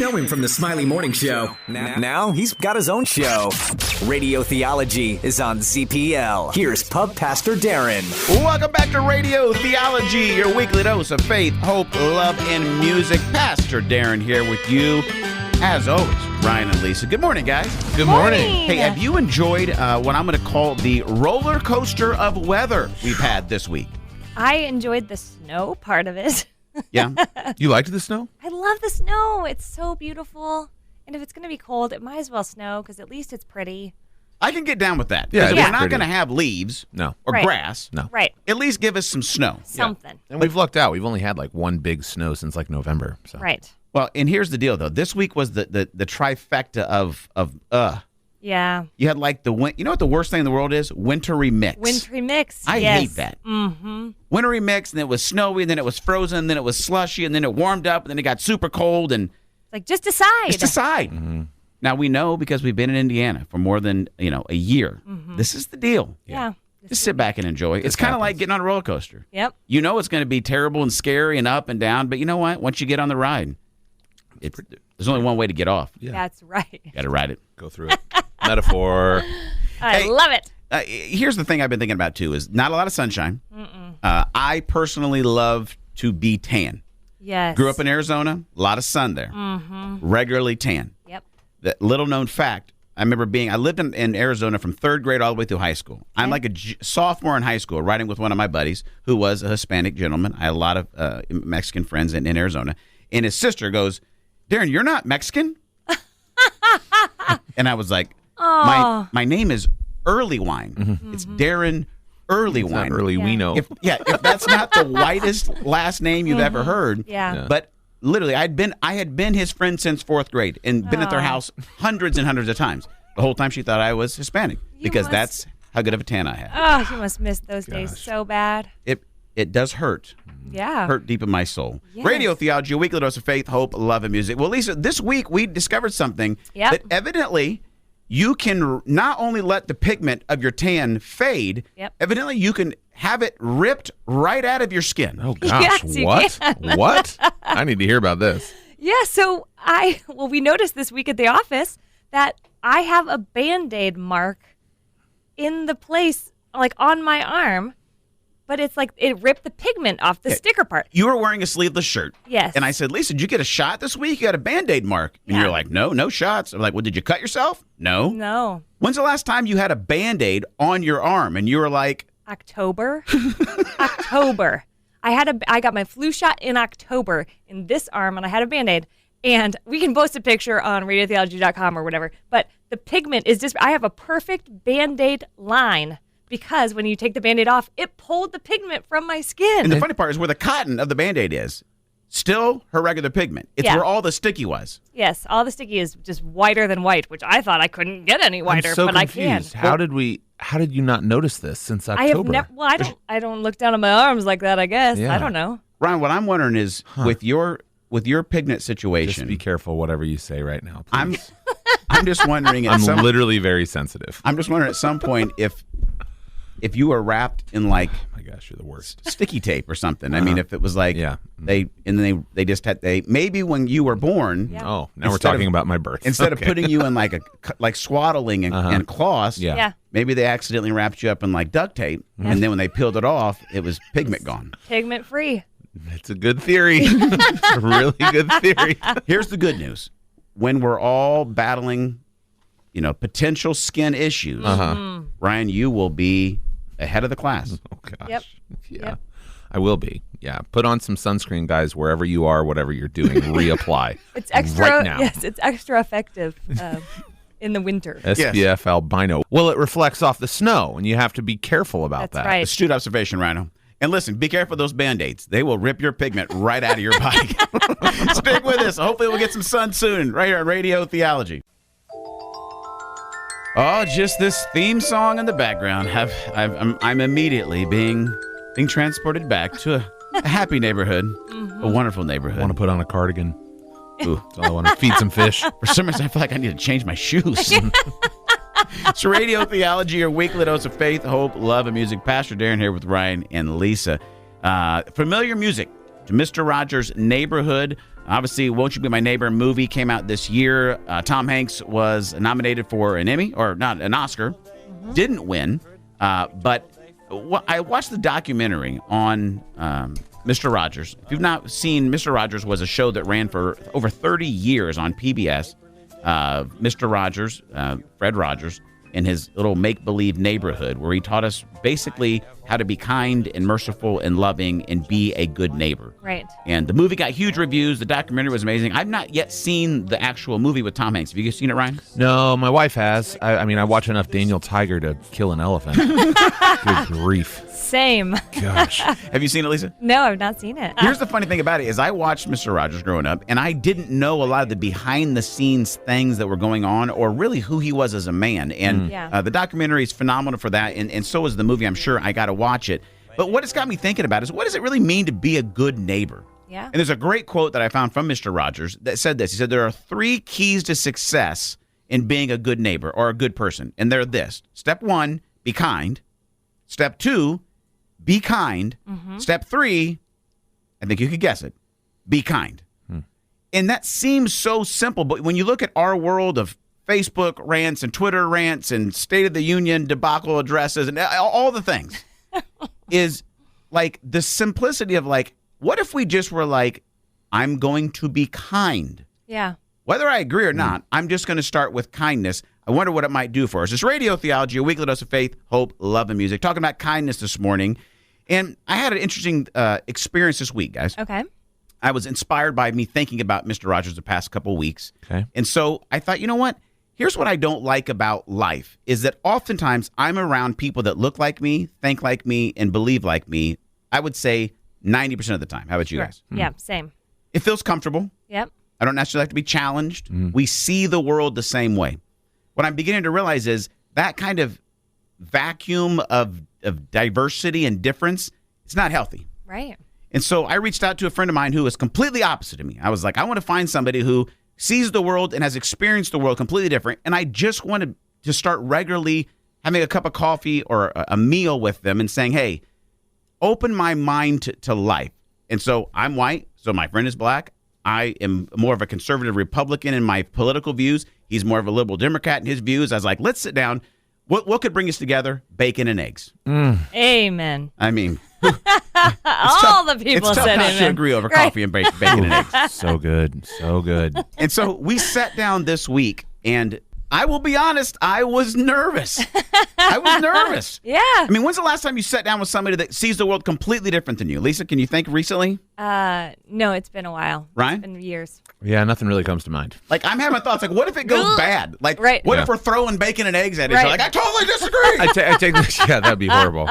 know him from the Smiley Morning Show. Now he's got his own show. Radio Theology is on ZPL. Here's Pub Pastor Darren. Welcome back to Radio Theology, your weekly dose of faith, hope, love, and music. Pastor Darren here with you, as always, Ryan and Lisa. Good morning, guys. Good morning. Hey, have you enjoyed what I'm going to call the roller coaster of weather we've had this week? I enjoyed the snow part of it. Yeah? You liked the snow? I love the snow. It's so beautiful. And if it's going to be cold, it might as well snow because at least it's pretty. I can get down with that. Yeah, Because it is we're not pretty. going to have leaves No. or Right. grass. No. Right. At least give us some snow. Something. And we've lucked out. We've only had like one big snow since like November. So. Right. Well, and here's the deal, though. This week was the trifecta of Yeah. You had like you know what the worst thing in the world is? Wintry mix. Wintry mix. I yes. hate that. Mm-hmm. Wintry mix, and it was snowy, and then it was frozen, and then it was slushy, and then it warmed up, and then it got super cold, and Like, just decide. just decide. Mm-hmm. Now, we know because we've been in Indiana for more than a year. Mm-hmm. This is the deal. Yeah. Just sit back and enjoy. It's kind of like getting on a roller coaster. Yep. You know it's going to be terrible and scary and up and down, but you know what? Once you get on the ride, there's only one way to get off. Yeah. That's right. You got to ride it. Go through it. Metaphor. I love it. Here's the thing I've been thinking about, too, is not a lot of sunshine. I personally love to be tan. Yes. Grew up in Arizona, a lot of sun there. Mm-hmm. Regularly tan. Yep. The little known fact, I lived in Arizona from third grade all the way through high school. I'm like a sophomore in high school riding with one of my buddies who was a Hispanic gentleman. I had a lot of Mexican friends in Arizona. And his sister goes, Darren, you're not Mexican? And I was like, my name is Early Wine. Mm-hmm. It's Darren Early It's Wine. not early we know. If that's not the whitest last name you've ever heard. Yeah. But literally, I had been his friend since fourth grade and been at their house hundreds and hundreds of times. The whole time she thought I was Hispanic because that's how good of a tan I had. Oh, you must miss those days so bad. It does hurt. Yeah. Hurt deep in my soul. Yes. Radio Theology, a weekly dose of faith, hope, love, and music. Well, Lisa, this week we discovered something that evidently you can not only let the pigment of your tan fade, evidently you can have it ripped right out of your skin. Oh, gosh. Yes, you What? can. What? I need to hear about this. Yeah, so we noticed this week at the office that I have a Band-Aid mark in the place, like on my arm, but it's like it ripped the pigment off the sticker part. You were wearing a sleeveless shirt. Yes. And I said, Lisa, did you get a shot this week? You got a Band-Aid mark. And Yeah. you're like, no shots. I'm like, well, did you cut yourself? No. No. When's the last time you had a Band-Aid on your arm? And you were like, October. October. I got my flu shot in October in this arm, and I had a Band-Aid. And we can post a picture on radiotheology.com or whatever. But the pigment is just, I have a perfect Band-Aid line because when you take the Band-Aid off, it pulled the pigment from my skin. and the funny part is where the cotton of the Band-Aid is still her regular pigment. It's where all the sticky was. Yes, all the sticky is just whiter than white, which I thought I couldn't get any whiter, I'm so but confused. I can. How did you not notice this since October? I have never. Well, I don't look down at my arms like that. I guess Yeah. I don't know. Ryan, what I'm wondering is with your pigment situation, Just be careful whatever you say right now, please. I'm just wondering I'm literally very sensitive. I'm just wondering at some point if you were wrapped in like Oh my gosh, you're the worst. sticky tape or something. I mean, if it was like Yeah. they just had maybe when you were born, Yeah. Oh, now we're Instead talking of- about my birth. instead Okay. of putting you in like swaddling and cloths, Yeah. Yeah, maybe they accidentally wrapped you up in like duct tape, and then when they peeled it off, it was pigment gone. pigment free. It's a good theory. It's a really good theory. Here's the good news: when we're all battling, potential skin issues, Ryan, you will be ahead of the class. Oh gosh. Yep. Yeah. Yep. I will be. Yeah. Put on some sunscreen, guys, wherever you are, whatever you're doing, reapply. It's extra. Right now. Yes, it's extra effective in the winter. SPF albino. Well, it reflects off the snow, and you have to be careful about That's that. right. Astute observation, Rhino. And listen, be careful of those Band-Aids. They will rip your pigment right out of your body. Stick with us. Hopefully we'll get some sun soon right here on Radio Theology. Oh, just this theme song in the background. I'm immediately being transported back to a happy neighborhood, a wonderful I neighborhood. want to put on a cardigan. Ooh. So I want to feed some fish. For some reason, I feel like I need to change my shoes. It's Radio Theology, your weekly dose of faith, hope, love, and music. Pastor Darren here with Ryan and Lisa. Familiar music to Mr. Rogers' Neighborhood. Obviously, Won't You Be My Neighbor movie came out this year. Tom Hanks was nominated for an Emmy, or not, an Oscar. Didn't win, but I watched the documentary on Mr. Rogers. If you've not seen, Mr. Rogers was a show that ran for over 30 years on PBS. Mr. Rogers, Fred Rogers, in his little make-believe neighborhood, where he taught us basically how to be kind and merciful and loving and be a good neighbor. Right. And the movie got huge reviews. The documentary was amazing. I've not yet seen the actual movie with Tom Hanks. Have you seen it, Ryan? No, my wife has. I mean, I watch enough Daniel Tiger to kill an elephant. Good grief. Same. Gosh. Have you seen it, Lisa? No, I've not seen it. Here's the funny thing about it is I watched Mr. Rogers growing up, and I didn't know a lot of the behind-the-scenes things that were going on or really who he was as a man. And the documentary is phenomenal for that, and so is the movie. I'm sure I got to watch it. But what it's got me thinking about is, what does it really mean to be a good neighbor? Yeah. And there's a great quote that I found from Mr. Rogers that said this. He said, there are 3 keys to success in being a good neighbor or a good person. And they're this. Step 1, be kind. Step 2, be kind. Step 3, I think you could guess it, be kind. And that seems so simple, but when you look at our world of Facebook rants and Twitter rants and State of the Union debacle addresses and all the things, is like the simplicity of like, what if we just were like, I'm going to be kind? Yeah. Whether I agree or not, I'm just going to start with kindness. I wonder what it might do for us. It's Radio Theology, a weekly dose of faith, hope, love, and music. Talking about kindness this morning. And I had an interesting experience this week, guys. Okay. I was inspired by me thinking about Mr. Rogers the past couple weeks. Okay. And so I thought, you know what? Here's what I don't like about life is that oftentimes I'm around people that look like me, think like me, and believe like me. I would say 90% of the time. How about you guys? Yeah, same. It feels comfortable. Yep. I don't necessarily have to be challenged. We see the world the same way. What I'm beginning to realize is that kind of vacuum of diversity and difference, it's not healthy. Right. And so I reached out to a friend of mine who was completely opposite of me. I was like, I want to find somebody who sees the world and has experienced the world completely different. And I just wanted to start regularly having a cup of coffee or a meal with them and saying, hey, open my mind to life. And so I'm white, so my friend is black. I am more of a conservative Republican in my political views. He's more of a liberal Democrat in his views. I was like, let's sit down. What could bring us together? Bacon and eggs. Amen. I mean, All the people it's tough said not to amen. agree over coffee and bacon and eggs. So good. So good. And so we sat down this week, and I will be honest, I was nervous. I was nervous. Yeah. I mean, when's the last time you sat down with somebody that sees the world completely different than you? Lisa, can you think recently? No, it's been a while. Ryan? It's been years. Yeah, nothing really comes to mind. Like, I'm having thoughts like, what if it goes bad? Like, Right. what Yeah. if we're throwing bacon and eggs at each other? Right. Like, I totally disagree. I take this. Yeah, that'd be horrible.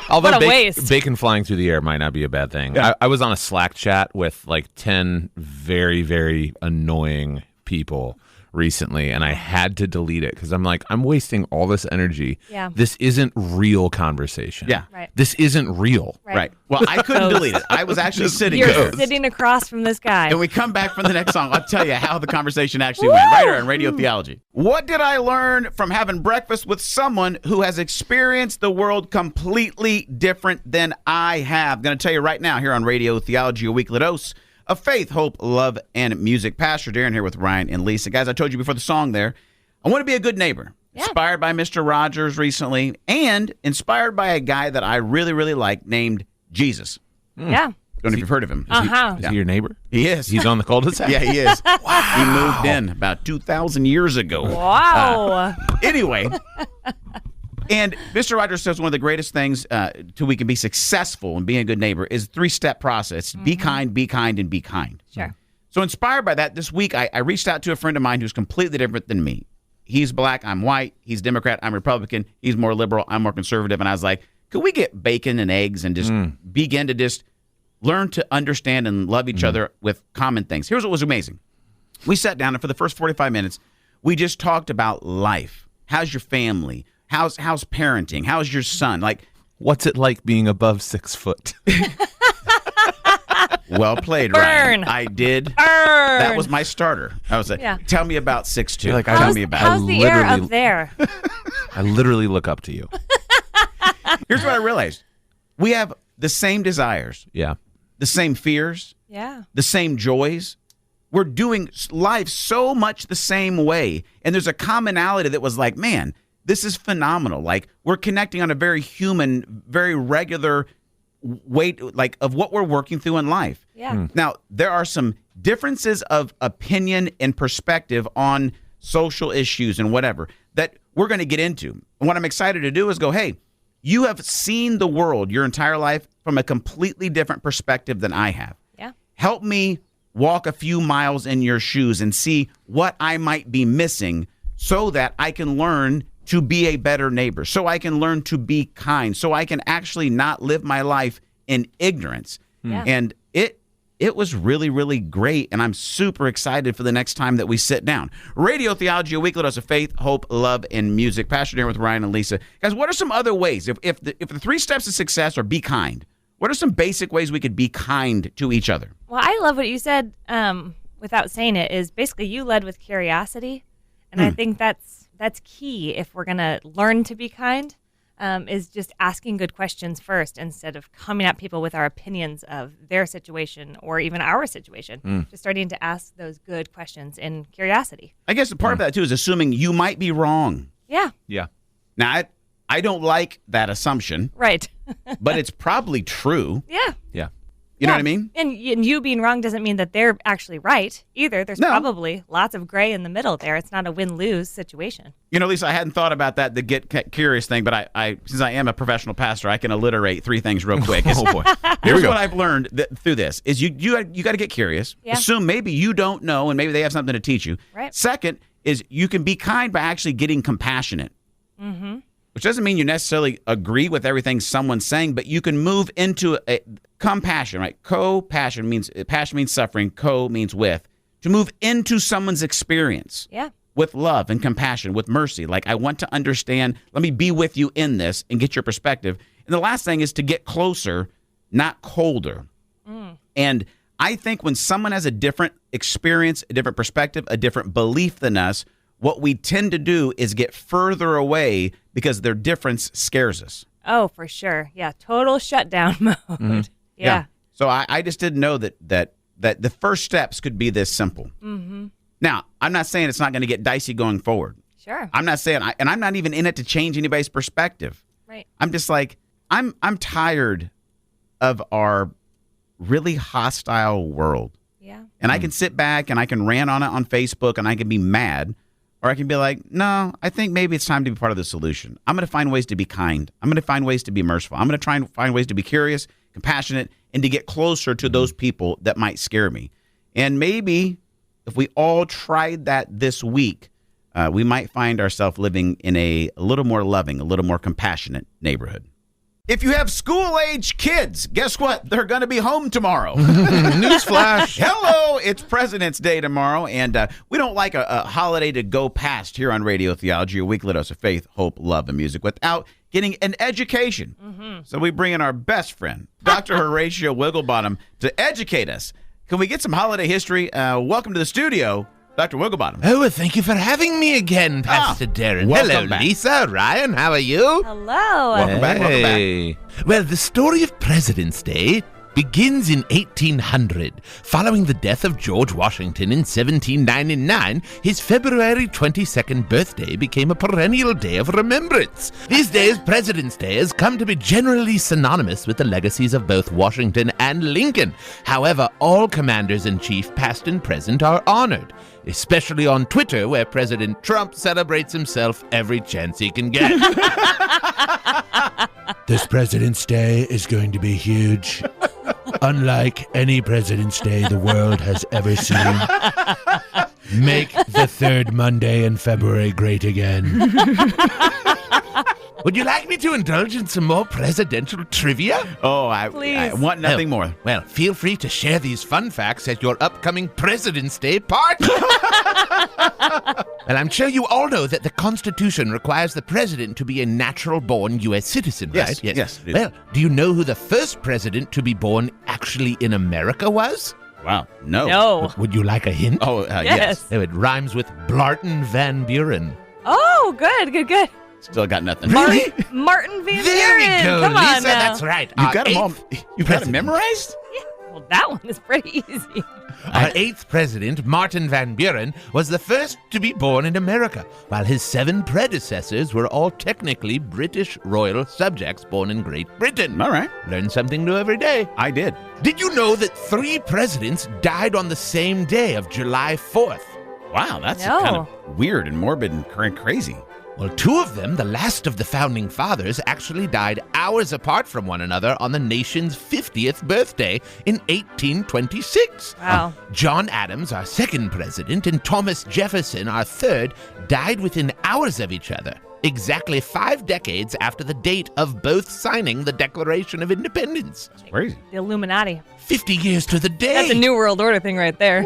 Although What a waste. bacon flying through the air might not be a bad thing. Yeah. I was on a Slack chat with like 10 very, very annoying people recently, and I had to delete it because I'm like, I'm wasting all this energy. Yeah. This isn't real conversation. Yeah. Right. This isn't real. Right. Well, I couldn't delete it. I was actually sitting You're there. sitting across from this guy. And we come back from the next song. I'll tell you how the conversation actually went right here on Radio Theology. What did I learn from having breakfast with someone who has experienced the world completely different than I have? I'm going to tell you right now here on Radio Theology, a weekly dose of faith, hope, love, and music. Pastor Darren here with Ryan and Lisa. Guys, I told you before the song there, I want to be a good neighbor. Yeah. Inspired by Mr. Rogers recently, and inspired by a guy that I really, really like named Jesus. Yeah. Don't know if you've heard of him. Uh-huh. Is he your neighbor? He is. He's on the cul-de-sac? Yeah, he is. Wow. He moved in about 2,000 years ago. Wow. Anyway, and Mr. Rogers says one of the greatest things to we can be successful in being a good neighbor is a 3-step process. Be kind, and be kind. Sure. So inspired by that, this week I reached out to a friend of mine who's completely different than me. He's black, I'm white. He's Democrat, I'm Republican. He's more liberal, I'm more conservative. And I was like, could we get bacon and eggs and just begin to just learn to understand and love each other with common things? Here's what was amazing. We sat down, and for the first 45 minutes, we just talked about life. How's your family? How's parenting? How's your son? Like, What's it like being above 6 foot? well played, Burn. Ryan. I did. Burn. That was my starter. I was like, Yeah. tell me about 6'2". Like, tell How's, me about how's it. the air literally- up there? I literally look up to you. Here's what I realized. We have the same desires, Yeah. the same fears, Yeah. the same joys, we're doing life so much the same way. And there's a commonality that was like, man, this is phenomenal. Like, we're connecting on a very human, very regular way, like, of what we're working through in life. Yeah. Now, there are some differences of opinion and perspective on social issues and whatever that we're going to get into. And what I'm excited to do is go, hey, you have seen the world your entire life from a completely different perspective than I have. Yeah. Help me walk a few miles in your shoes and see what I might be missing so that I can learn to be a better neighbor, so I can learn to be kind, so I can actually not live my life in ignorance. Yeah. And it was really, really great, and I'm super excited for the next time that we sit down. Radio Theology, a weekly dose of faith, hope, love, and music. Pastor Darren with Ryan and Lisa. Guys, what are some other ways? If the 3 steps of success are be kind, what are some basic ways we could be kind to each other? Well, I love what you said without saying it, is basically you led with curiosity. And I think that's key if we're going to learn to be kind, is just asking good questions first instead of coming at people with our opinions of their situation or even our situation. Just starting to ask those good questions in curiosity. I guess a part of that, too, is assuming you might be wrong. Yeah. Yeah. Now, I don't like that assumption, Right. but it's probably true. Yeah. Yeah. You know what I mean? And you being wrong doesn't mean that they're actually right either. There's probably lots of gray in the middle there. It's not a win-lose situation. You know, Lisa, I hadn't thought about that, the get curious thing, but I since I am a professional pastor, I can alliterate 3 things real quick. Oh, boy. Here's what I've learned through this, is you got to get curious. Yeah. Assume maybe you don't know, and maybe they have something to teach you. Right. Second is you can be kind by actually getting compassionate. Mm-hmm. Which doesn't mean you necessarily agree with everything someone's saying, but you can move into a compassion, right? Co-passion means, passion means suffering, co means with. To move into someone's experience. Yeah. With love and compassion, with mercy. Like, I want to understand, let me be with you in this and get your perspective. And the last thing is to get closer, not colder. And I think when someone has a different experience, a different perspective, a different belief than us, what we tend to do is get further away because their difference scares us. Oh, for sure. Yeah. Total shutdown mode. Yeah. So I just didn't know that the first steps could be this simple. Mm-hmm. Now, I'm not saying it's not going to get dicey going forward. Sure. I'm not saying, and I'm not even in it to change anybody's perspective. Right. I'm just like, I'm tired of our really hostile world. Yeah. And I can sit back and I can rant on it on Facebook and I can be mad. Or I can be like, no, I think maybe it's time to be part of the solution. I'm going to find ways to be kind. I'm going to find ways to be merciful. I'm going to try and find ways to be curious, compassionate, and to get closer to those people that might scare me. And maybe if we all tried that this week, we might find ourselves living in a little more loving, a little more compassionate neighborhood. If you have school-age kids, guess what? They're going to be home tomorrow. Newsflash. Hello, it's President's Day tomorrow, and we don't like a holiday to go past here on Radio Theology, a weekly dose of faith, hope, love, and music without getting an education. Mm-hmm. So we bring in our best friend, Dr. Horatio Wigglebottom, to educate us. Can we get some holiday history? Welcome to the studio, Dr. Wigglebottom. Oh, well, thank you for having me again, Pastor Darren. welcome Hello, back. Lisa, Ryan, how are you? Hello. Welcome back, welcome back. Hey. Well, the story of President's Day begins in 1800. Following the death of George Washington in 1799, his February 22nd birthday became a perennial day of remembrance. These days, President's Day has come to be generally synonymous with the legacies of both Washington and Lincoln. However, all commanders-in-chief, past and present, are honored, especially on Twitter, where President Trump celebrates himself every chance he can get. This President's Day is going to be huge. Unlike any President's Day the world has ever seen. Make the third Monday in February great again. Would you like me to indulge in some more presidential trivia? Oh, I Please. want nothing more. Well, feel free to share these fun facts at your upcoming President's Day party. Well, I'm sure you all know that the Constitution requires the president to be a natural-born U.S. citizen, right? Yes. Well, do you know who the first president to be born actually in America was? Wow. No. No. Would you like a hint? Oh, yes. Oh, it rhymes with Blarton Van Buren. Oh, good. Still got nothing. Really? Martin Van There we Buren. go, Come on Lisa. now. That's right. You got them all. eighth You got it president. memorized? Well, that one is pretty easy. Our 8th president, Martin Van Buren, was the first to be born in America, while his 7 predecessors were all technically British royal subjects born in Great Britain. All right. Learn something new every day. I did. Did you know that 3 presidents died on the same day of July 4th? Wow, that's No. kind of weird and morbid and crazy. Well, 2 of them, the last of the founding fathers, actually died hours apart from one another on the nation's 50th birthday in 1826. Wow. John Adams, our 2nd president, and Thomas Jefferson, our 3rd, died within hours of each other, exactly 5 decades after the date of both signing the Declaration of Independence. It's crazy. The Illuminati. 50 years to the day. That's a New World Order thing right there.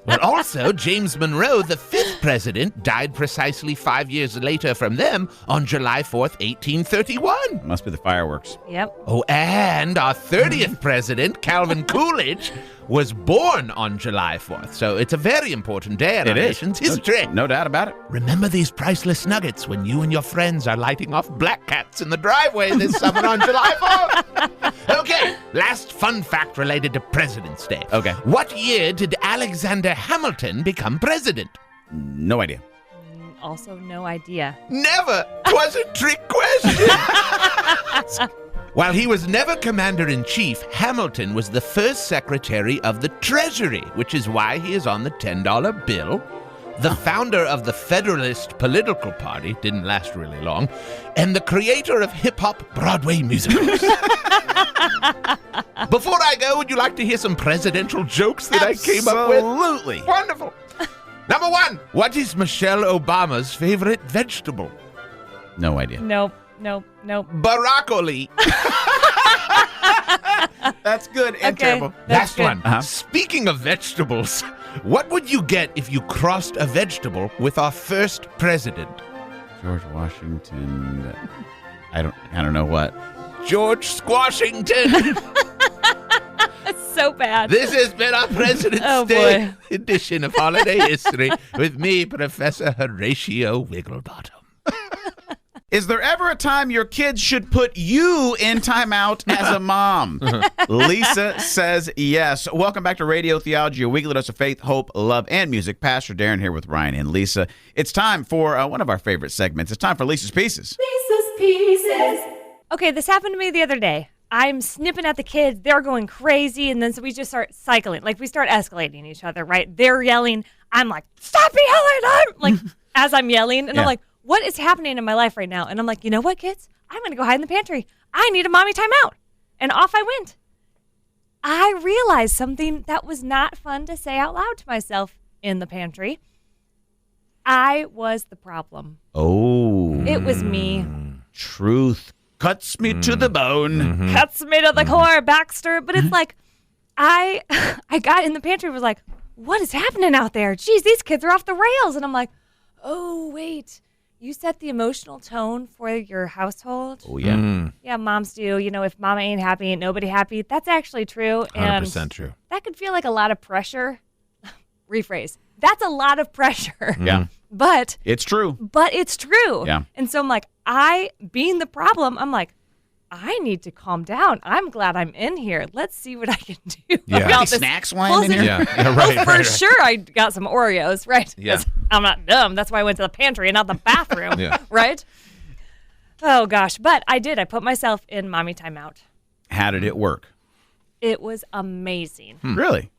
But also, James Monroe, the 5th president, died precisely 5 years later from them on July 4th, 1831. Must be the fireworks. Yep. Oh, and our 30th president, Calvin Coolidge, was born on July 4th. So it's a very important day in our nation's history. No doubt about it. Remember these priceless nuggets when you and your friends are lighting off black cats in the driveway this summer on July 4th. Okay, last fun fact related to President's Day. Okay. What year did Alexander Hamilton become president? No idea. Also, no idea. Never. 'Twas a trick question. While he was never commander-in-chief, Hamilton was the first secretary of the Treasury, which is why he is on the $10 bill. The founder of the Federalist political party, didn't last really long, and the creator of hip-hop Broadway musicals. Before I go, would you like to hear some presidential jokes that I came up with? Absolutely. Wonderful. Number 1, what is Michelle Obama's favorite vegetable? No idea. Nope. Broccoli. That's good and Okay. terrible. Last That's good. one. Uh-huh. Speaking of vegetables, what would you get if you crossed a vegetable with our first president? George Washington. I don't know what. George Squashington. That's so bad. This has been our President's Oh, Day boy. edition of Holiday History with me, Professor Horatio Wigglebottom. Is there ever a time your kids should put you in timeout as a mom? Lisa says yes. Welcome back to Radio Theology, a weekly dose of faith, hope, love, and music. Pastor Darren here with Ryan and Lisa. It's time for one of our favorite segments. It's time for Lisa's Pieces. Lisa's Pieces. Okay, this happened to me the other day. I'm snipping at the kids. They're going crazy. And then so we just start cycling. Like we start escalating each other, right? They're yelling. I'm like, stop yelling. I'm like, as I'm yelling. And I'm like, what is happening in my life right now? And I'm like, you know what, kids? I'm going to go hide in the pantry. I need a mommy timeout. And off I went. I realized something that was not fun to say out loud to myself in the pantry. I was the problem. Oh. It was me. Truth cuts me to the bone. Cuts me to the core, Baxter. But it's like, I got in the pantry and was like, what is happening out there? Geez, these kids are off the rails. And I'm like, oh, wait. You set the emotional tone for your household. Oh, yeah. Yeah, moms do. You know, if mama ain't happy, ain't nobody happy. That's actually true. And 100% true. that could feel like a lot of pressure. Rephrase. That's a lot of pressure. Yeah. But It's true. it's true. Yeah. And so I'm like, being the problem, I'm like, I need to calm down. I'm glad I'm in here. Let's see what I can do Yeah. about this. Snacks lying in here? Yeah, right, For sure, I got some Oreos, right? Yeah. 'Cause I'm not dumb. That's why I went to the pantry and not the bathroom, Yeah. right? Oh, gosh. But I did. I put myself in mommy timeout. How did it work? It was amazing. Really?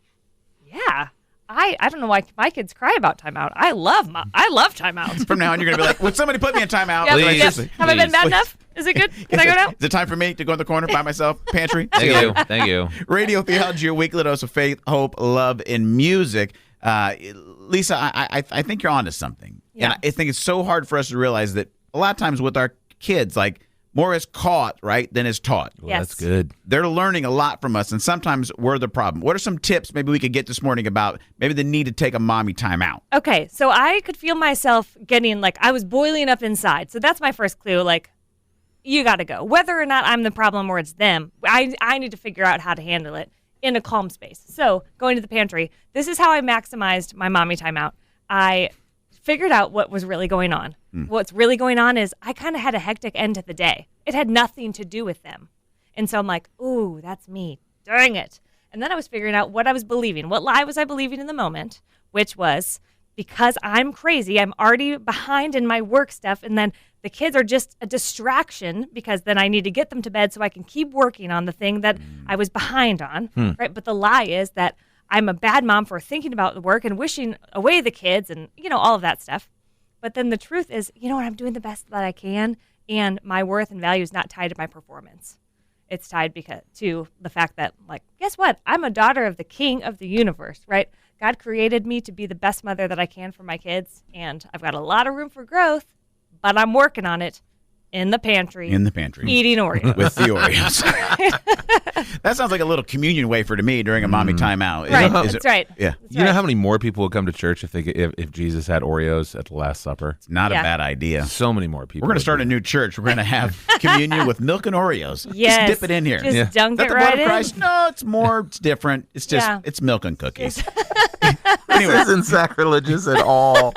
Yeah. I don't know why my kids cry about timeout. I love timeout. From now on, you're going to be like, would somebody put me in timeout? Yep, Please. yep. Seriously. Have I been Please. bad enough? Is it good? Can I go now? Is it time for me to go in the corner by myself? Pantry? Thank you. Thank you. Radio Theology, a weekly dose of faith, hope, love, and music. Lisa, I think you're onto something. Yeah. And I think it's so hard for us to realize that a lot of times with our kids, like, more is caught, right, than is taught. Well, Yes. that's good. They're learning a lot from us, and sometimes we're the problem. What are some tips maybe we could get this morning about maybe the need to take a mommy time out? Okay, so I could feel myself getting like I was boiling up inside. So that's my first clue. Like, you got to go. Whether or not I'm the problem or it's them, I need to figure out how to handle it in a calm space. So going to the pantry, this is how I maximized my mommy timeout. I figured out what was really going on. What's really going on is I kind of had a hectic end to the day. It had nothing to do with them. And so I'm like, ooh, that's me. Dang it. And then I was figuring out what I was believing. What lie was I believing in the moment, which was because I'm crazy, I'm already behind in my work stuff, and then the kids are just a distraction because then I need to get them to bed so I can keep working on the thing that I was behind on, right? But the lie is that I'm a bad mom for thinking about the work and wishing away the kids and, all of that stuff. But then the truth is, what, I'm doing the best that I can, and my worth and value is not tied to my performance. It's tied to the fact that, guess what? I'm a daughter of the King of the universe, right? God created me to be the best mother that I can for my kids, and I've got a lot of room for growth, but I'm working on it in the pantry. Eating Oreos. With the Oreos. That sounds like a little communion wafer to me during a mommy timeout. Right, that's right. Yeah. You know how many more people would come to church if Jesus had Oreos at the Last Supper? Not a bad idea. So many more people. We're going to start a new church. We're going to have communion with milk and Oreos. Yes. Just dip it in here. Just dunk it the right blood of in. Christ? No, it's more. It's different. It's just, it's milk and cookies. Anyway, this isn't sacrilegious at all.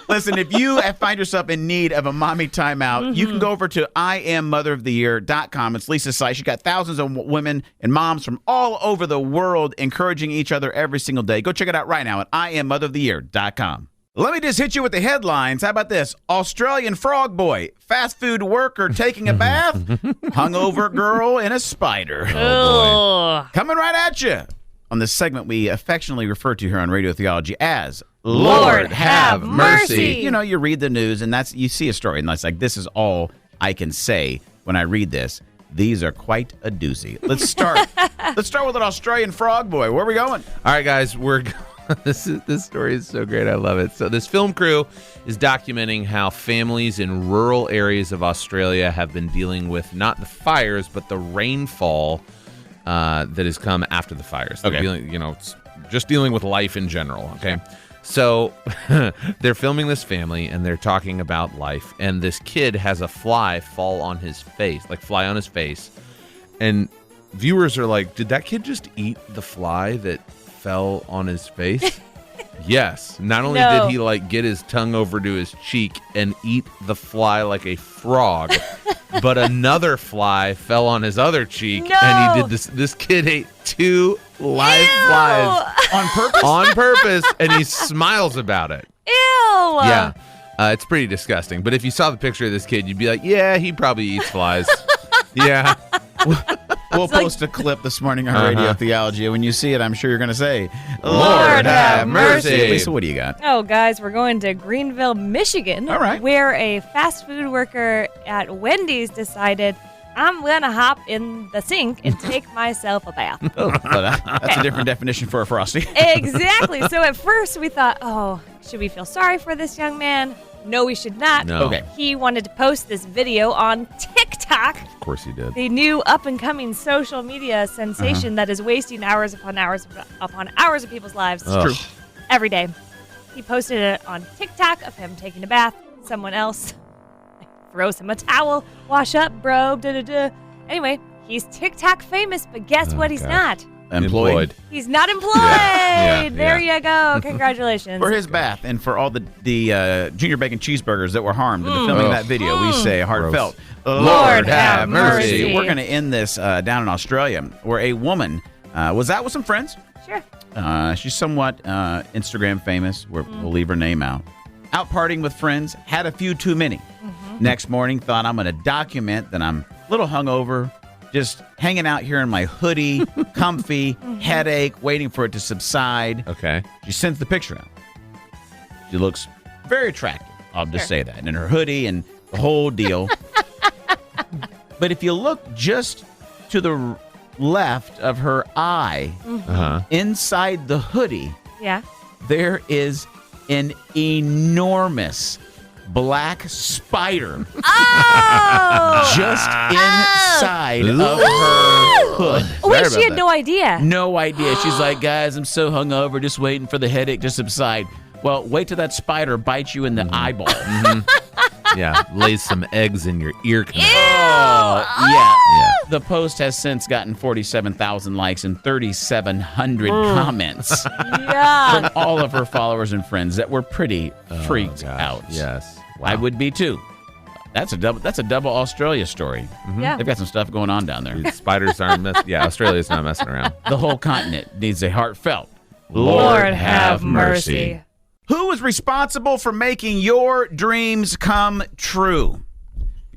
Listen, if you find yourself in need of a mommy timeout, you can go over to IamMotherOfTheYear.com. It's Lisa's site. She's got thousands of women and moms from all over the world encouraging each other every single day. Go check it out right now at IamMotherOfTheYear.com. Let me just hit you with the headlines. How about this? Australian frog boy, fast food worker taking a bath, hungover girl in a spider. Oh, boy. Coming right at you on this segment we affectionately refer to here on Radio Theology as Lord have mercy. You read the news and you see a story and it's like, this is all I can say when I read this. These are quite a doozy. Let's start with an Australian frog boy. Where are we going? All right, guys, this story is so great. I love it. So this film crew is documenting how families in rural areas of Australia have been dealing with not the fires, but the rainfall that has come after the fires. They're dealing, just dealing with life in general. Okay. So they're filming this family and they're talking about life. And this kid has a fly fall on his face, fly on his face. And viewers are like, did that kid just eat the fly that fell on his face? Yes. Not only did he get his tongue over to his cheek and eat the fly like a frog, but another fly fell on his other cheek and he did this. This kid ate 2 live flies on purpose, and he smiles about it. Ew. Yeah. It's pretty disgusting. But if you saw the picture of this kid, you'd be like, yeah, he probably eats flies. Yeah. We'll post a clip this morning on Radio Theology. When you see it, I'm sure you're going to say, Lord have mercy. Lisa, what do you got? Oh, guys, we're going to Greenville, Michigan, all right, where a fast food worker at Wendy's decided, I'm going to hop in the sink and take myself a bath. That's a different definition for a Frosty. Exactly. So at first we thought, should we feel sorry for this young man? No, we should not. No. Okay. He wanted to post this video on TikTok. Of course he did. The new up-and-coming social media sensation that is wasting hours upon hours of people's lives. It's true. Every day. He posted it on TikTok of him taking a bath. Someone else throws him a towel. Wash up, bro. Da-da-da. Anyway, he's TikTok famous, but guess what he's not? Employed. He's not employed. There you go. Congratulations. For his bath and for all the junior bacon cheeseburgers that were harmed in the filming of that video, we say heartfelt, Lord have mercy. We're going to end this down in Australia, where a woman was out with some friends. Sure. She's somewhat Instagram famous. We'll leave her name out. Out partying with friends, had a few too many. Next morning, thought, I'm going to document that I'm a little hungover, just hanging out here in my hoodie, comfy, headache, waiting for it to subside. Okay. She sends the picture out. She looks very attractive. I'll just say that. And in her hoodie and the whole deal. But if you look just to the left of her eye, inside the hoodie, there is an enormous black spider just inside of her hood. Wait, she had no idea. No idea. She's like, guys, I'm so hungover, just waiting for the headache to subside. Well, wait till that spider bites you in the eyeball. Yeah, lays some eggs in your ear canal. Yeah. The post has since gotten 47,000 likes and 3,700 comments from all of her followers and friends that were pretty freaked out. Yes. Wow. I would be too. That's a double Australia story. Yeah. They've got some stuff going on down there. Dude, spiders aren't Australia's not messing around. The whole continent needs a heartfelt Lord have mercy. Who is responsible for making your dreams come true?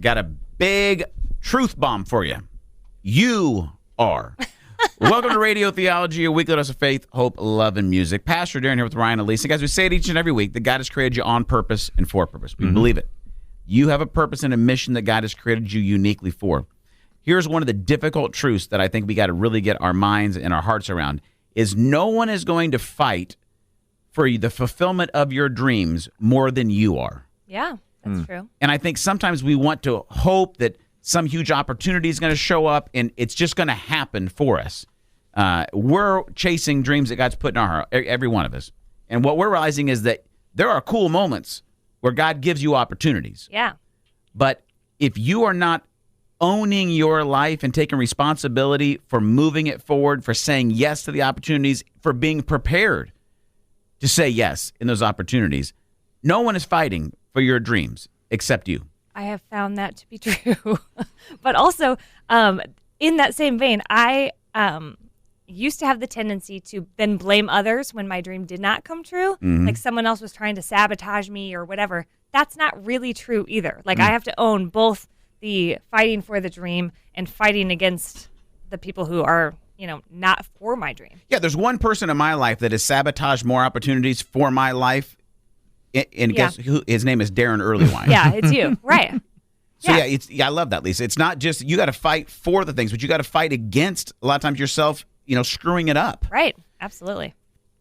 Got a big truth bomb for you. You are. Welcome to Radio Theology, a weekly dose of faith, hope, love, and music. Pastor Darren here with Ryan and Lisa. Guys, we say it each and every week that God has created you on purpose and for purpose. We believe it. You have a purpose and a mission that God has created you uniquely for. Here's one of the difficult truths that I think we got to really get our minds and our hearts around, is no one is going to fight for the fulfillment of your dreams more than you are. Yeah, that's true. And I think sometimes we want to hope that some huge opportunity is going to show up and it's just going to happen for us. We're chasing dreams that God's put in our heart, every one of us. And what we're realizing is that there are cool moments where God gives you opportunities. Yeah. But if you are not owning your life and taking responsibility for moving it forward, for saying yes to the opportunities, for being prepared to say yes in those opportunities, no one is fighting for your dreams except you. I have found that to be true. But also, in that same vein, I used to have the tendency to then blame others when my dream did not come true. Like someone else was trying to sabotage me or whatever. That's not really true either. Like I have to own both the fighting for the dream and fighting against the people who are, not for my dream. Yeah, there's one person in my life that has sabotaged more opportunities for my life. And guess who? His name is Darren Earlywine. Yeah, it's you. Right. So I love that, Lisa. It's not just you got to fight for the things, but you got to fight against a lot of times yourself, screwing it up. Right. Absolutely.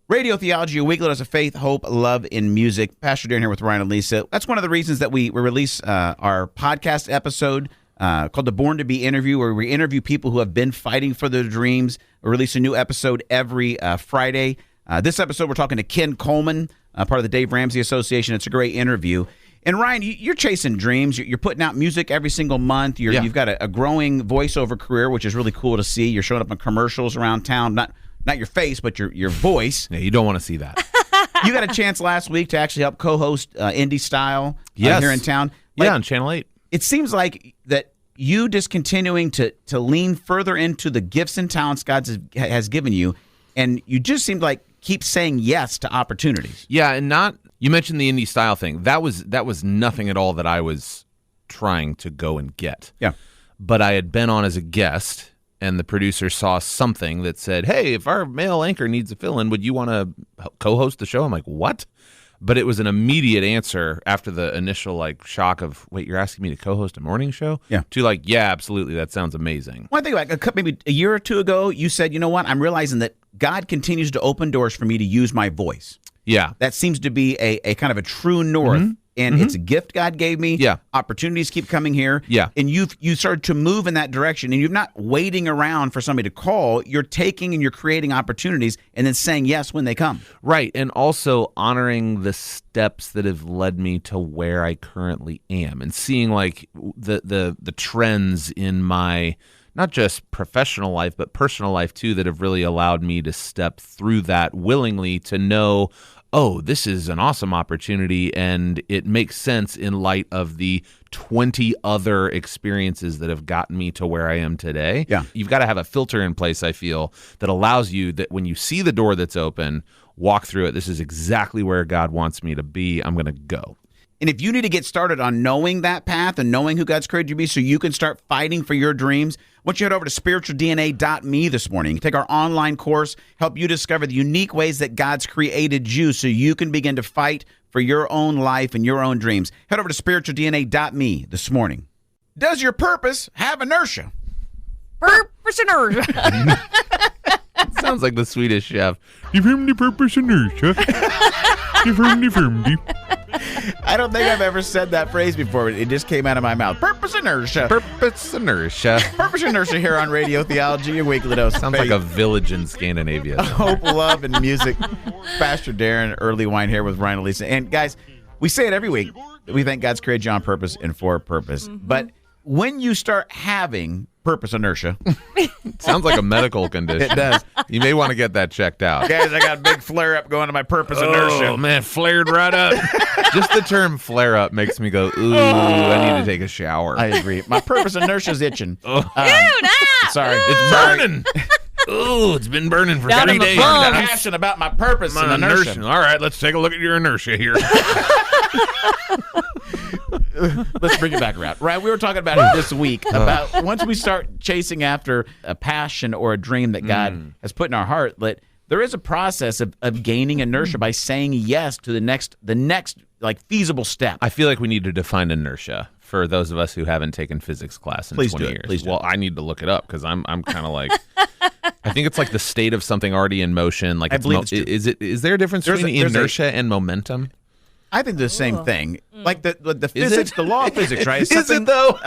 Radio Theology, a weekly dose of faith, hope, love, and music. Pastor Darren here with Ryan and Lisa. That's one of the reasons that we release our podcast episode called the Born to Be interview, where we interview people who have been fighting for their dreams. We release a new episode every Friday. This episode, we're talking to Ken Coleman, part of the Dave Ramsey Association. It's a great interview. And Ryan, you're chasing dreams. You're putting out music every single month. You've got a growing voiceover career, which is really cool to see. You're showing up in commercials around town, not your face, but your voice. Yeah, you don't want to see that. You got a chance last week to actually help co-host Indie Style here in town. On Channel 8. It seems like that you just continuing to lean further into the gifts and talents God has given you, and you just seemed like keep saying yes to opportunities. Yeah, and you mentioned the Indie Style thing. That was nothing at all that I was trying to go and get. Yeah. But I had been on as a guest, and the producer saw something that said, hey, if our male anchor needs a fill-in, would you want to co-host the show? I'm like, what? But it was an immediate answer after the initial shock of, wait, you're asking me to co-host a morning show? Yeah. To yeah, absolutely, that sounds amazing. Well, I think maybe a year or two ago, you said, you know what, I'm realizing that God continues to open doors for me to use my voice. Yeah. That seems to be a kind of a true north. And it's a gift God gave me. Yeah. Opportunities keep coming here. Yeah. And you started to move in that direction, and you're not waiting around for somebody to call. You're taking and you're creating opportunities and then saying yes when they come. Right. And also honoring the steps that have led me to where I currently am, and seeing the trends in my not just professional life, but personal life too, that have really allowed me to step through that willingly, to know, oh, this is an awesome opportunity, and it makes sense in light of the 20 other experiences that have gotten me to where I am today. Yeah. You've got to have a filter in place, I feel, that allows you that when you see the door that's open, walk through it. This is exactly where God wants me to be. I'm going to go. And if you need to get started on knowing that path and knowing who God's created you to be so you can start fighting for your dreams, I want you to head over to spiritualdna.me this morning. Take our online course, help you discover the unique ways that God's created you so you can begin to fight for your own life and your own dreams. Head over to spiritualdna.me this morning. Does your purpose have inertia? Purpose inertia. Sounds like the Swedish chef. I don't think I've ever said that phrase before. It just came out of my mouth. Purpose inertia. Purpose inertia. Purpose inertia here on Radio Theology, a weekly dose. Sounds like a village in Scandinavia. Hope, love, and music. Pastor Darren Earlywine here with Ryan and Lisa. And guys, we say it every week. We thank God's created you on purpose and for a purpose. But when you start having purpose inertia. Sounds like a medical condition. It does. You may want to get that checked out. Guys, I got a big flare-up going to my purpose inertia. Oh, man, flared right up. Just the term flare up makes me go, ooh, I need to take a shower. I agree. My purpose inertia's itching. Sorry. It's burning. Ooh, it's been burning for Down 3 in the days. plums. I'm passionate about my purpose My and inertia. All right, let's take a look at your inertia here. Let's bring it back around. Right, we were talking about it this week, about once we start chasing after a passion or a dream that God has put in our heart, that there is a process of gaining inertia by saying yes to the next like feasible step. I feel like we need to define inertia for those of us who haven't taken physics class in Please 20 do it. years. Please do Well, it. I need to look it up because I'm kind of like, I think it's like the state of something already in motion. Like I believe it's true. is there a difference There's between a- inertia and momentum? I think the same thing. Like the physics, the law of physics, right? It's Is it something- though?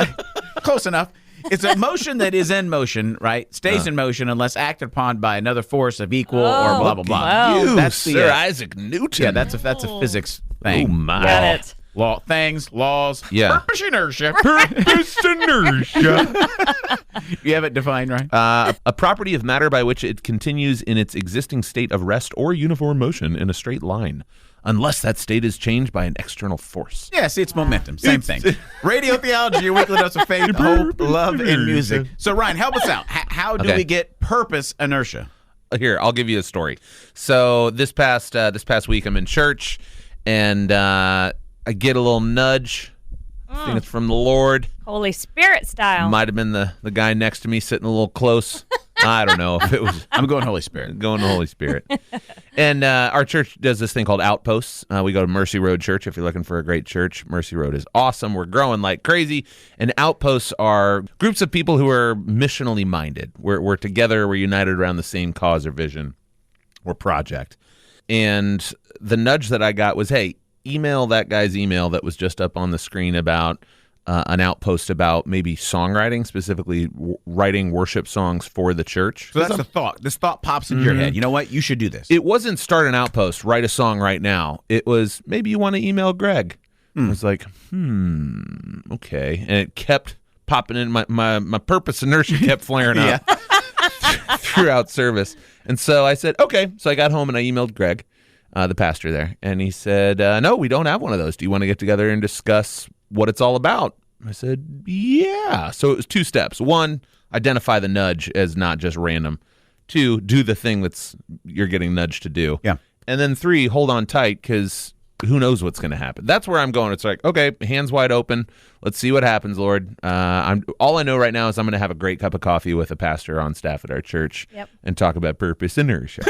Close enough. It's a motion that is in motion, right? Stays in motion unless acted upon by another force of equal or blah blah blah. Wow. You, That's the Sir Isaac Newton. yeah. That's a physics thing. Oh my. Got it. Law things, laws. Yeah. Purpose inertia. Purpose inertia. You have it defined, right? A property of matter by which it continues in its existing state of rest or uniform motion in a straight line, unless that state is changed by an external force. Yeah, see, it's momentum. Same thing. Radio Theology, your weekly dose of faith, hope, love, and music. So, Ryan, help us out. How do Okay. we get purpose inertia? Here, I'll give you a story. So this past week, I'm in church, and I get a little nudge. I think it's from the Lord. Holy Spirit style. Might have been the guy next to me sitting a little close. I don't know if it was I'm going Holy Spirit. going to Holy Spirit. And our church does this thing called Outposts. We go to Mercy Road Church if you're looking for a great church. Mercy Road is awesome. We're growing like crazy. And Outposts are groups of people who are missionally minded. We're together. We're united around the same cause or vision or project. And the nudge that I got was, hey, email that guy's email that was just up on the screen about an outpost about maybe songwriting, specifically writing worship songs for the church. So that's the thought. This thought pops into your head. You know what? You should do this. It wasn't start an outpost, write a song right now. It was maybe you want to email Greg. I was like, okay. And it kept popping in. My purpose inertia kept flaring up throughout service. And so I said, okay. So I got home and I emailed Greg, the pastor there. And he said, no, we don't have one of those. Do you want to get together and discuss what it's all about? I said, yeah. So it was 2 steps. 1, identify the nudge as not just random. 2, do the thing you're getting nudged to do. Yeah. And then 3, hold on tight because who knows what's going to happen. That's where I'm going. It's like, okay, hands wide open. Let's see what happens, Lord. All I know right now is I'm going to have a great cup of coffee with a pastor on staff at our church and talk about purpose inertia.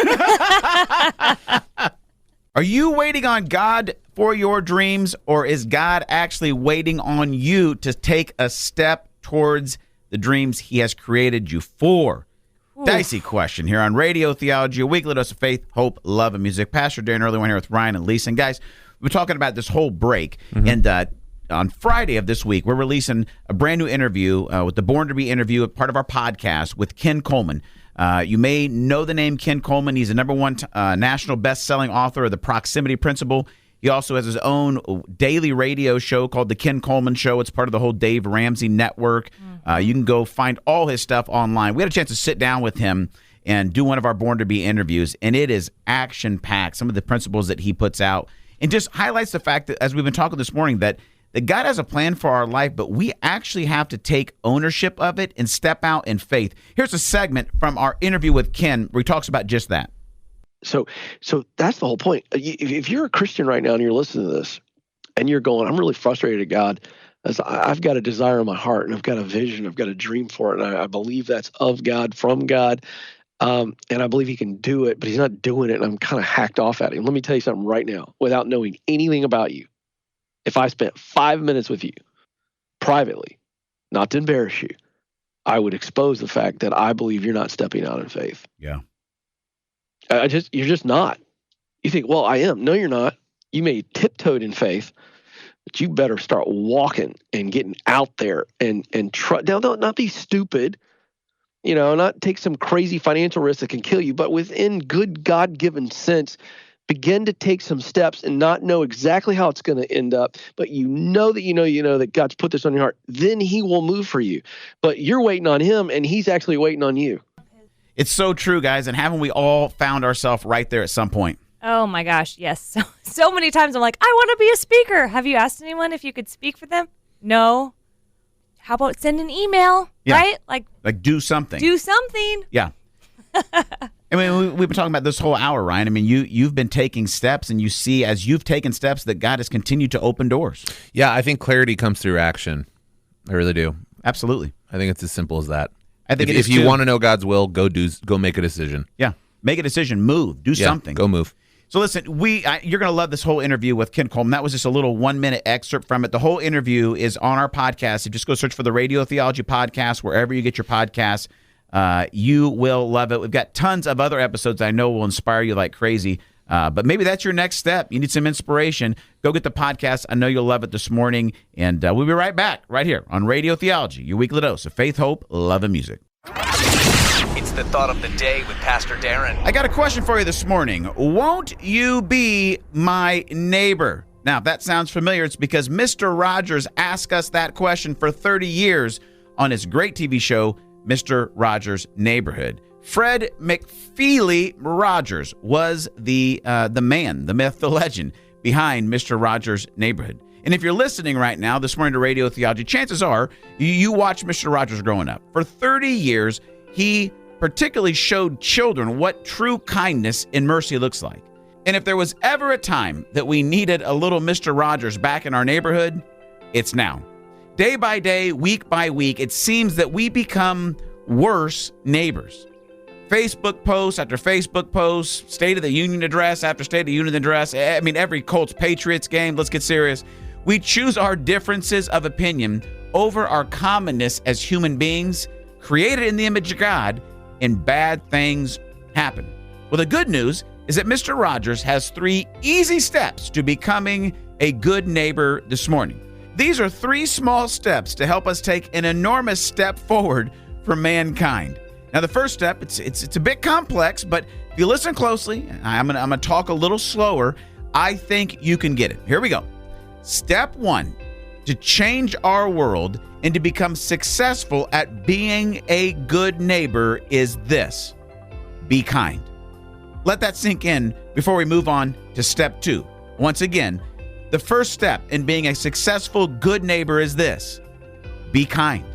Are you waiting on God for your dreams, or is God actually waiting on you to take a step towards the dreams he has created you for? Dicey question here on Radio Theology, a weekly dose of faith, hope, love, and music. Pastor Darren Early one here with Ryan and Lisa. And guys, we're talking about this whole break. And on Friday of this week, we're releasing a brand new interview with the Born to Be interview, part of our podcast with Ken Coleman. You may know the name Ken Coleman. He's the #1 national best-selling author of The Proximity Principle. He also has his own daily radio show called The Ken Coleman Show. It's part of the whole Dave Ramsey network. You can go find all his stuff online. We had a chance to sit down with him and do one of our Born to Be interviews, and it is action-packed, some of the principles that he puts out, and just highlights the fact that, as we've been talking this morning, that God has a plan for our life, but we actually have to take ownership of it and step out in faith. Here's a segment from our interview with Ken where he talks about just that. So that's the whole point. If you're a Christian right now and you're listening to this and you're going, I'm really frustrated at God, as I've got a desire in my heart and I've got a vision, I've got a dream for it, and I believe that's of God, from God, and I believe he can do it, but he's not doing it, and I'm kind of hacked off at him. Let me tell you something right now, without knowing anything about you. If I spent 5 minutes with you privately, not to embarrass you, I would expose the fact that I believe you're not stepping out in faith. Yeah. You're just not. You think, well, I am. No, you're not. You may tiptoed in faith, but you better start walking and getting out there and try. Now, don't not be stupid, not take some crazy financial risk that can kill you, but within good God-given sense, begin to take some steps and not know exactly how it's going to end up, but you know that God's put this on your heart, then he will move for you. But you're waiting on him, and he's actually waiting on you. It's so true, guys. And haven't we all found ourselves right there at some point? Oh my gosh, yes. So many times I'm like, I want to be a speaker. Have you asked anyone if you could speak for them? No. How about send an email, right? Like do something. Do something. Yeah. I mean, we've been talking about this whole hour, Ryan. I mean, you've been taking steps, and you see as you've taken steps that God has continued to open doors. Yeah, I think clarity comes through action. I really do. Absolutely. I think it's as simple as that. I think if you want to know God's will, go make a decision. Yeah, make a decision. Move. Do something. Go move. So listen, you're going to love this whole interview with Ken Coleman. That was just a little 1-minute excerpt from it. The whole interview is on our podcast. So just go search for the Radio Theology podcast wherever you get your podcasts. You will love it. We've got tons of other episodes I know will inspire you like crazy. But maybe that's your next step. You need some inspiration. Go get the podcast. I know you'll love it this morning. And we'll be right back right here on Radio Theology, your weekly dose of faith, hope, love, and music. It's the thought of the day with Pastor Darren. I got a question for you this morning. Won't you be my neighbor? Now, if that sounds familiar, it's because Mr. Rogers asked us that question for 30 years on his great TV show, Mr. Rogers' Neighborhood. Fred McFeely Rogers was the man, the myth, the legend behind Mr. Rogers' Neighborhood. And if you're listening right now this morning to Radio Theology, chances are you watched Mr. Rogers growing up. For 30 years, he particularly showed children what true kindness and mercy looks like. And if there was ever a time that we needed a little Mr. Rogers back in our neighborhood, it's now. Day by day, week by week, it seems that we become worse neighbors. Facebook post after Facebook post, State of the Union address after State of the Union address. I mean, every Colts-Patriots game, let's get serious. We choose our differences of opinion over our commonness as human beings, created in the image of God, and bad things happen. Well, the good news is that Mr. Rogers has 3 easy steps to becoming a good neighbor this morning. These are 3 small steps to help us take an enormous step forward for mankind. Now, the first step, it's a bit complex, but if you listen closely, I'm gonna talk a little slower. I think you can get it. Here we go. Step 1, to change our world and to become successful at being a good neighbor is this: be kind. Let that sink in before we move on to step 2. Once again, the first step in being a successful good neighbor is this: be kind.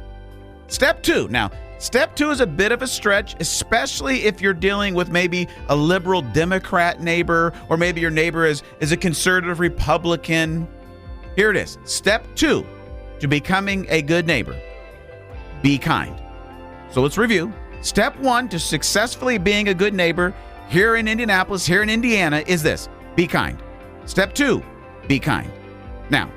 Step 2. Now, step 2 is a bit of a stretch, especially if you're dealing with maybe a liberal Democrat neighbor, or maybe your neighbor is a conservative Republican. Here it is. Step 2 to becoming a good neighbor: be kind. So let's review. Step 1 to successfully being a good neighbor here in Indianapolis, here in Indiana, is this: be kind. Step 2, be kind. Now,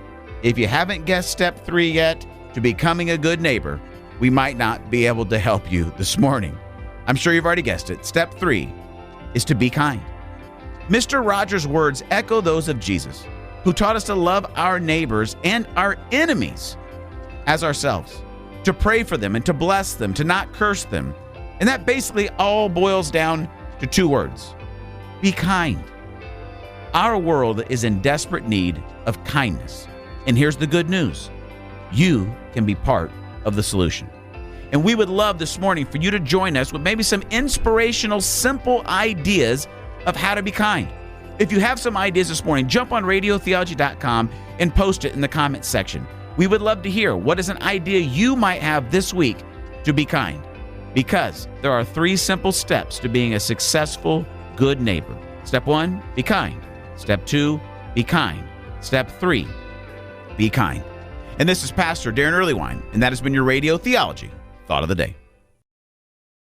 if you haven't guessed step 3 yet to becoming a good neighbor, we might not be able to help you this morning. I'm sure you've already guessed it. Step 3 is to be kind. Mr. Rogers' words echo those of Jesus, who taught us to love our neighbors and our enemies as ourselves, to pray for them and to bless them, to not curse them. And that basically all boils down to 2 words: be kind. Our world is in desperate need of kindness. And here's the good news: you can be part of the solution. And we would love this morning for you to join us with maybe some inspirational, simple ideas of how to be kind. If you have some ideas this morning, jump on radiotheology.com and post it in the comments section. We would love to hear what is an idea you might have this week to be kind, because there are 3 simple steps to being a successful, good neighbor. Step 1, be kind. Step 2, be kind. Step 3, be kind. And this is Pastor Darren Earlywine, and that has been your Radio Theology Thought of the Day.